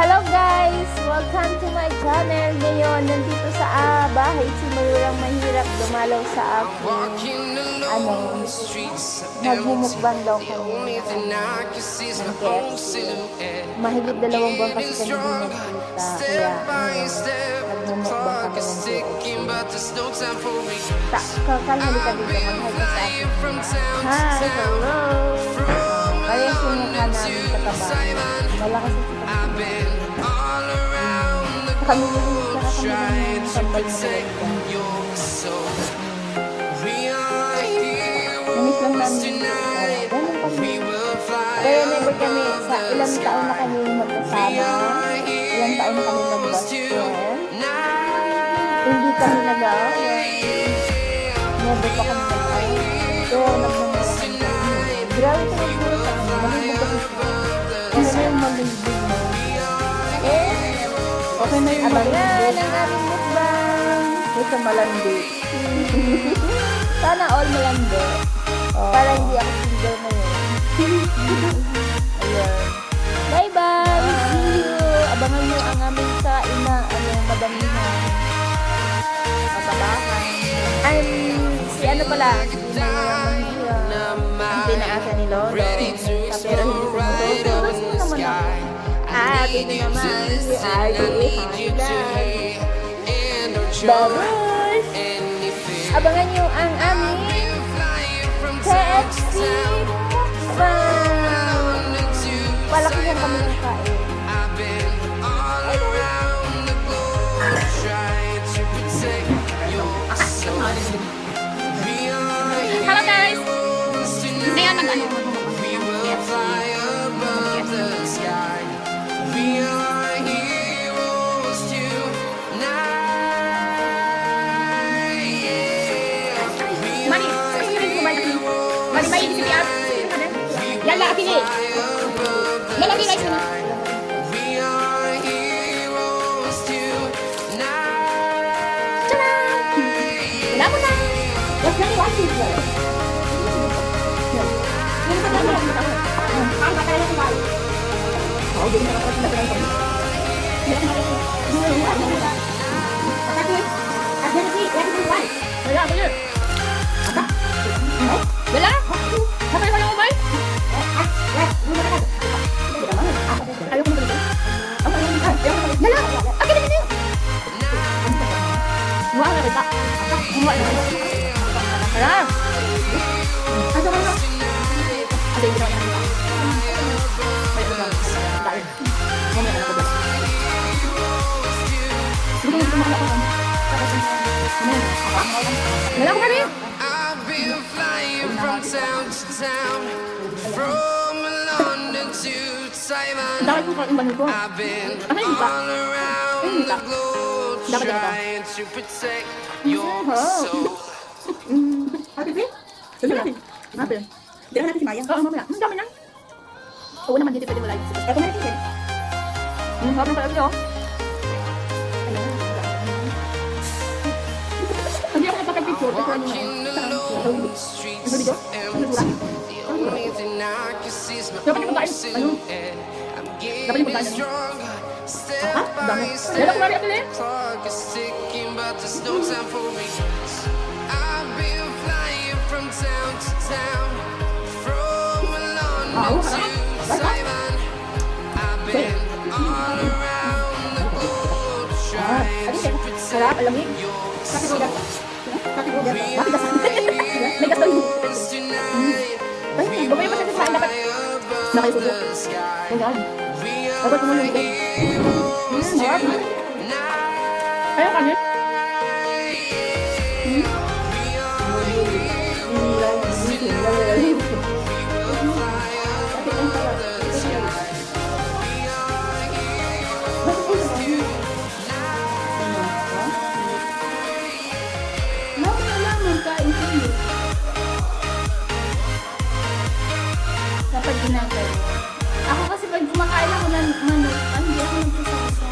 Hello guys! Welcome to my channel. Ngayon, nandito sa bahay si Mayurang mahirap dumalaw sa akin. Nagmumukbang daw kami ng KFC. Mahigit 2 buwan kasi kami nagkita. Kaya nagmumukbang kami ng KFC. Kalmali ka dito, mag-hi ka sa akin. Hi! Hello! Kaya yung sinukha namin katabahan. Malakas sa kami nililis na kami ng kambal na namis lang namin ganun kami. Kaya never kami sa ilang taon na kami magkasama, ilang taon na kami mag-best friend, hindi kami nag-away, never pa kami nag-away. So nagmamala kami kami, grabe ka nagmamala kami, malibig kami, ano na yung malibig mo. Okay na yung abangan ang aming mukbang. Ito malandi. Sana all malandi. Para hindi ako single ngayon. Ayan. Bye-bye. See you. Abangan nyo ang aming kainan. Madamihan. Matabakan. Si ano pala? Ang pinaasa ni Lolo. Pero hindi tumututo. Gusto naman ako. Dito naman si Adi Baboy. Abangan nyo ang aming KFC mukbang. Palaki lang kami ng kain. Hello guys! Ngayon mag-ano KFC. Mari di sini. Yalla sini. Yalla sini guys. Tada. Kenapa nak? Dah nak wasi ke? Ini kan dah nak. Ang kata dia kembali. Oh, jadi nak kata dia kembali. Apa tu? Ada lagi kembali. Boleh, boleh. Apa? Bella? Apa yang kamu mau? Ayo kamu beli. Apa yang kamu? Bella, oke di sini. Gua enggak bisa. Gua enggak bisa. Bella. Ayo kamu. Ada yang bilang. Ayo kamu. Entar. Mau enggak aku beli. Belum cuma apa? Bella, aku beli. From town to town, from London to Taiwan, I've been all around the globe trying to protect your soul. Apa sih? Apa? Dia nanti Maya. Oh, mama. Enggak menang. Oh, naman dito pwede mo live. Ako na dito. Habang pala niyo. Hindi ako nakapag-picture kasi ano. Dapat yung pagkain. Ano? Dapat yung pagkain. Ha? Dami. Dala kumari ako ulit. Sarap, alamig. Kasi ko dapat. Bakit dasal? May gas daw. Ay, babay pa siya sa dapat. Nakaipupo. Oh God. Dapat tumulong ito. Harap. Ayaw ka niya? Dapat ginagawa. Ako kasi pag kumakain ako ng manok, hindi ako nagsasasaw.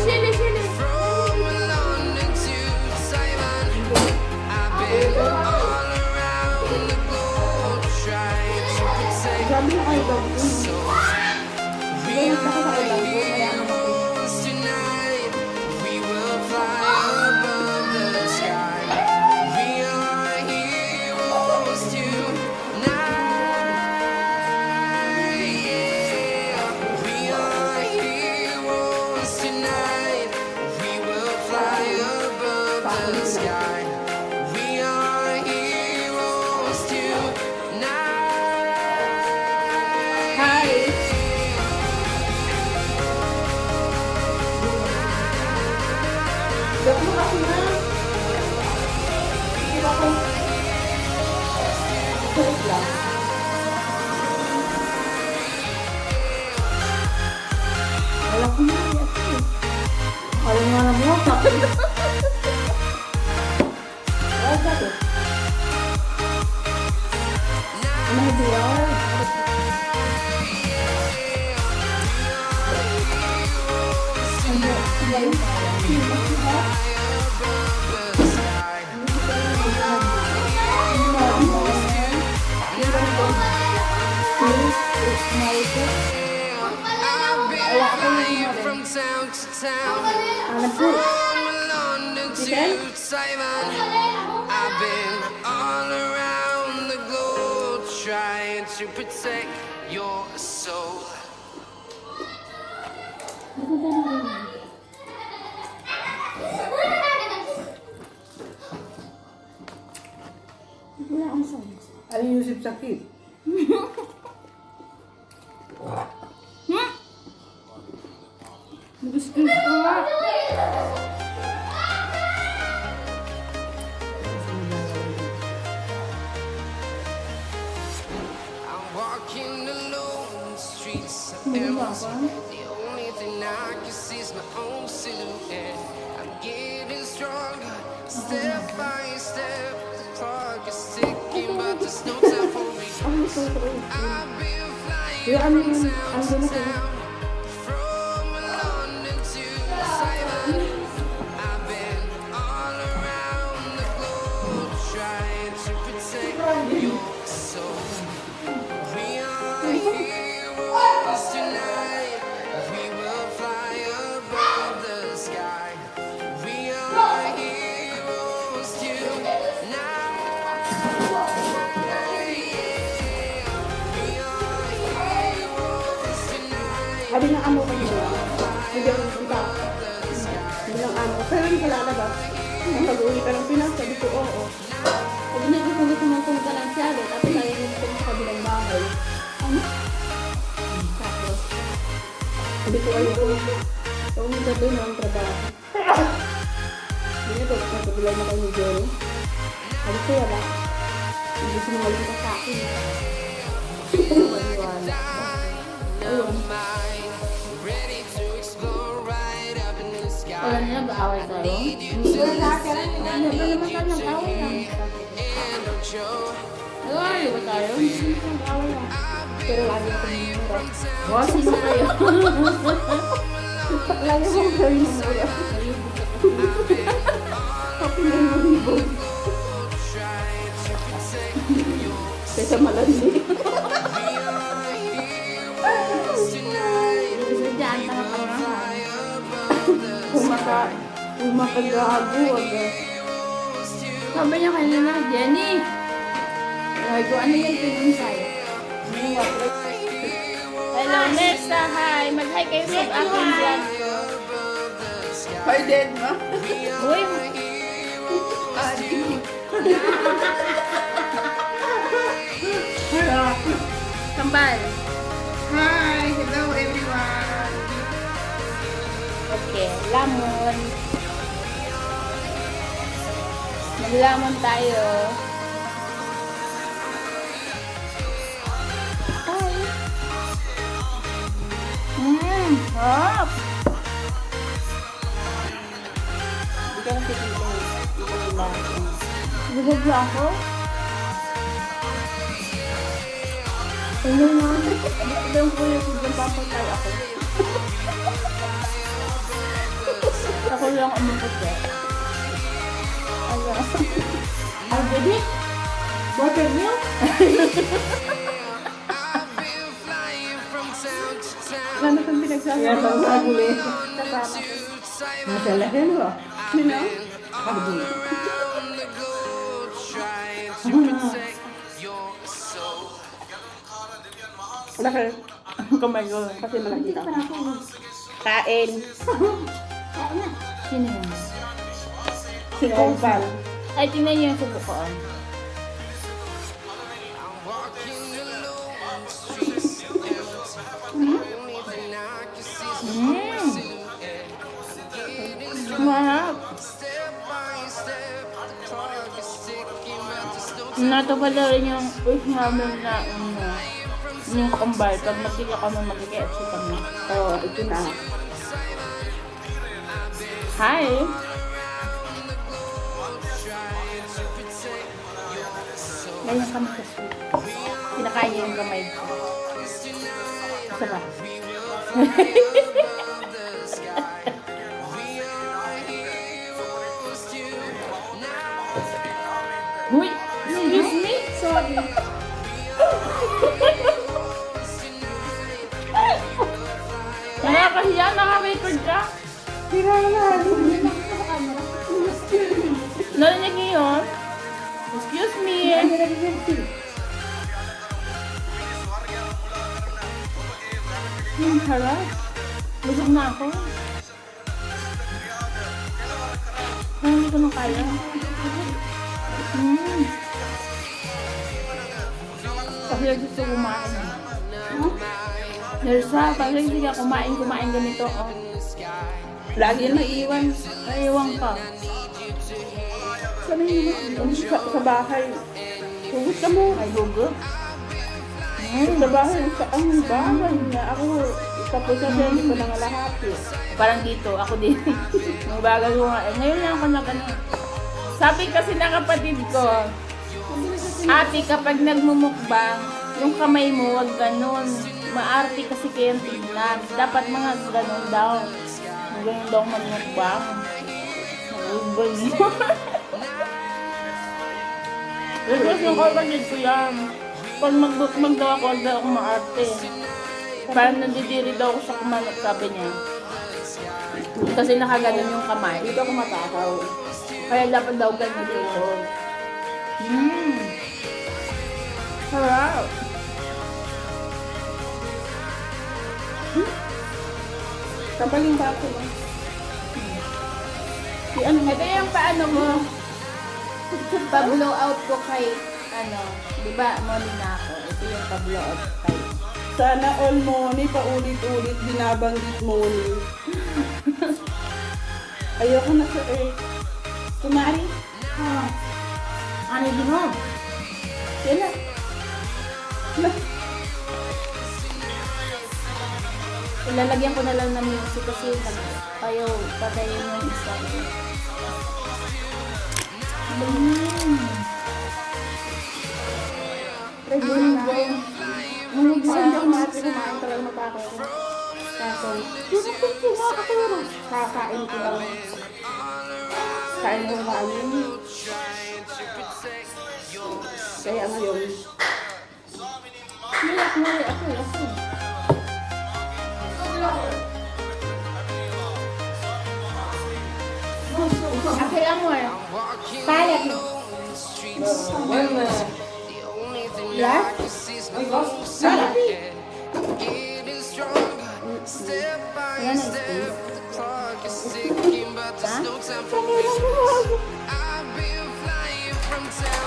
Sili, sili. From London to Taiwan, I've been all around the globe trying to protect Grabe na kayo daw. so we are heroes tonight. We will fly above the sky. We are heroes tonight. Yeah, we are heroes tonight. We will fly above the sky. We are heroes tonight. Hi! Dok mo kasi na. Diba ko? Sarap lang. Wala ko na. Alam nga na mo. Wala ka to. Ano hindi yan? I've been flying from town to town, from London to Taiwan. I've been all around the globe trying to protect your soul. Wala ang sound. Alin yung sakit? Gusto ko nga. I'm walking alone, the streets are empty. The only thing I can see is my own silhouette. I'm getting stronger, step by step. The clock is ticking, but there's no time for me. I've been flying from town to town, from London to Taiwan. I've been all around the globe trying to protect your soul. We are heroes tonight. We will fly above the sky. We are heroes tonight. Yeah, we are heroes tonight. Sabi ng amo ko nila. Hindi ako nagpunta. Hindi lang amo ko. Pero hindi ko lalabas. Nung mag-uwi ka ng Pinas, sabi ko, oo. Sabi niya, gusto ka ng siyalo. Tapos sabi niya, gusto ko sa kabilang bahay. Ano? Tapos, sabi ko, ayoko. Kung hindi ka doon ang trabaho. Hindi niya, tapos nagkabilang na kayo ni Jenny. Sabi ko, wala. Hindi sinungaling ka sa akin. Maniwala. Ayun. Ready to explore right up in the sky. Wala niya, nag-aaway tayo. Hindi ko na kaya. Ano ba naman tayo nag-aaway lang? And don't show. Ay, ba tayo? Hindi ko nag-aaway lang. Pero lagi ko mura. Wow, sino kayo? Lagi ko gawin ng mura. Happy na yung libo. Kaysa malandi. Gusto dyan, tanga-tanga. Umakagago agad. Sabi niya kanina, Jenny. Sabi ko, ano yung pinunsayo? Hello, Nessa. Hi. Mag-hi kayo sa aking vlog ko. Hi, Dad, ma. Uy, kambal. Hi, hello everyone. Okay, lamon. Maglamon tayo. Ay. Hop. Hindi ka lang titigil. Bugod ba ako? Ano na? Ito yung kuya ko, papatay ako. Ako lang ang maputi. Ayan. Ang baby? Buttermilk? Ano kang pinagsasabi? Yan ang huli. Kasama. Masalahin mo. Sino? Hagi. Laki. Ang kamay ko. Kasi malaki ka. Kain. Sino yun? Si KAMBAL. Ay, tingnan niyo yung subo ko. Mahap. Nato pala rin yung wish namin na yung kambal. Pag magkika kami, mag-KFC kami. Oo, ito na. Hi! Ganyan kami sa sweet. Kinakain niya yung kamay ko. Sarap. Uy! Excuse me? Sorry. Nakakahiya, naka-record ka. Tira na. Narinig niyo yun? Excuse me. Ano na rin? Harap. Busog na ako. Hindi ko na kaya. Kasi gusto kumain. Nersa, pag hindi ka kumain ganito. Oh. Lagi na iwan. Naiwan ka. Sabi mo, sa bahay. Hugot ka mo. Ay, hugot. Sa bahay, ang bahay niya. Ako, tapos sa hindi ko nangalahati. Parang dito, ako din. Ang bagal ko nga. Eh, ngayon lang ako sabi kasi ng kapatid ko, ate, kapag nagmumukbang, yung kamay mo, wag ganun. Maarte kasi kayang tignan. Dapat mga ganun daw. Ganun daw magmukbang. Nagulbol mo. Tapos yung kapatid ko yan. Pag magmukbang daw ako, daw ako maarte. Parang nandidiri daw ako sa kumanap, sabi niya. Kasi nakaganon yung kamay. Dito ako matakaw. Kaya dapat daw ganun dito. Sarap. Kapaling pa ako. Ito yung paano mo, pa-blow out ko kay, di ba, Molly na ako. Ito yung pa-blow out kay. Sana all money, paulit-ulit, binabanggit money. Ayoko na sa earth. Kumari? Ano din mo? Yan na. Ilalagyan ko na lang ng music kasi ayaw patayin yung isa. Ready na. Nung hindi ako mati, kumain talaga matakot. Kaso, kakain ko lang. Kain ko kain. Kaya ngayon, Mali ako. Ako lang mo eh. palat mo. Black? Salapi. Yan ang space. Ha?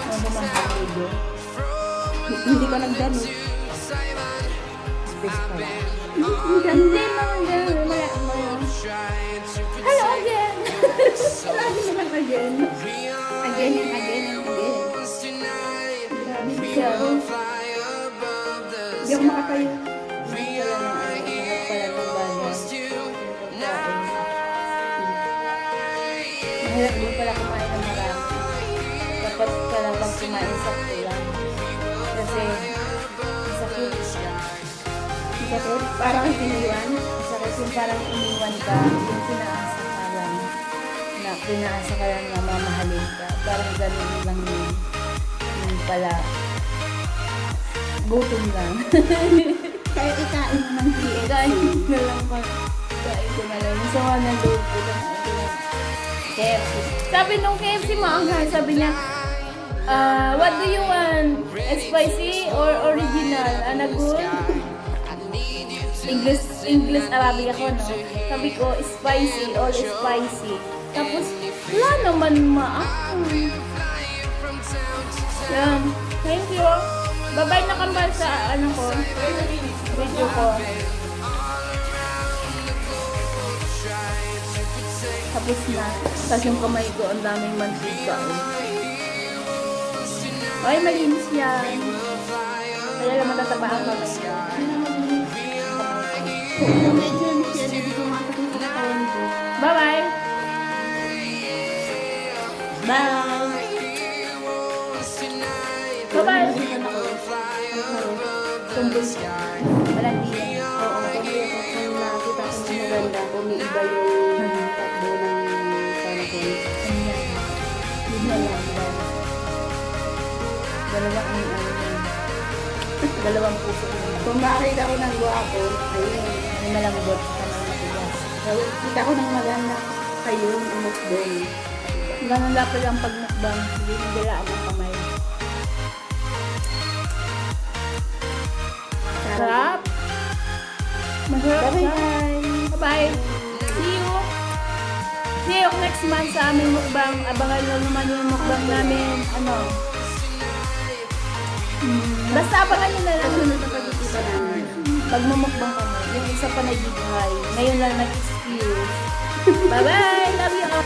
Ano ba mga video? Hindi ko nagdami. Space pala. Hindi naman gano'n. Hello again. Lagi naman again. Again and again and again. Grabe siya. Hindi ako makatayo. Mahirap din pala kumain ng marami. Dapat ka lang pag kumain sa kulang. Kasi sakit. Sakit. Parang iniwan. Sakit yung parang iniwan ka, yung pinaasa ka lang. pinaasa ka lang na mamahalin ka. Parang ganun lang yun. Yun pala. Gutom lang. Kaya ikain mo ng KFC. Kain na lang pa. Kain ko na lang. Gusto ko na loob ko lang. KFC. Sabi nung KFC maanghang, sabi niya, what do you want? Spicy or original? Ana good? English Arabic ako, no? Sabi ko, spicy, all spicy. Tapos, wala naman maanghang. Yan. Thank you. Bye-bye na kambal sa ano ko. Video ko. Tapos na. Tapos yung kamay ko, ang daming mantika. Ay, malinis yan. Kaya lang matataba ang kamay ko. Medyo siya, hindi ko makatakot sa katawan ko. Bye-bye! Bye! Bye-bye! Tumbol. Walang diyan. Oo, kasi ako kung nakita ko na maganda, umiiba yung takbo ng corazon. Ano yan? Yun na yan. Dalawang ang ano yan. Dalawang puso na. Kung makakita ko ng guwapo, ayun. May malambot ka ng matigas. Kita ko ng maganda, kayo, umukbang. Ganun lang pala ang pagmukbang. Hindi nilalaan ang kamay. Sarap! Masarap. Bye-bye! Bye-bye! See you! See you next month sa aming mukbang. Abangan lang naman yung mukbang namin. Ano? Basta abangan nyo na lang. Ano na pag-iiba namin? Pag mamukbang kami. Yung isa pa nag-high. Ngayon lang nag-excuse. Bye-bye!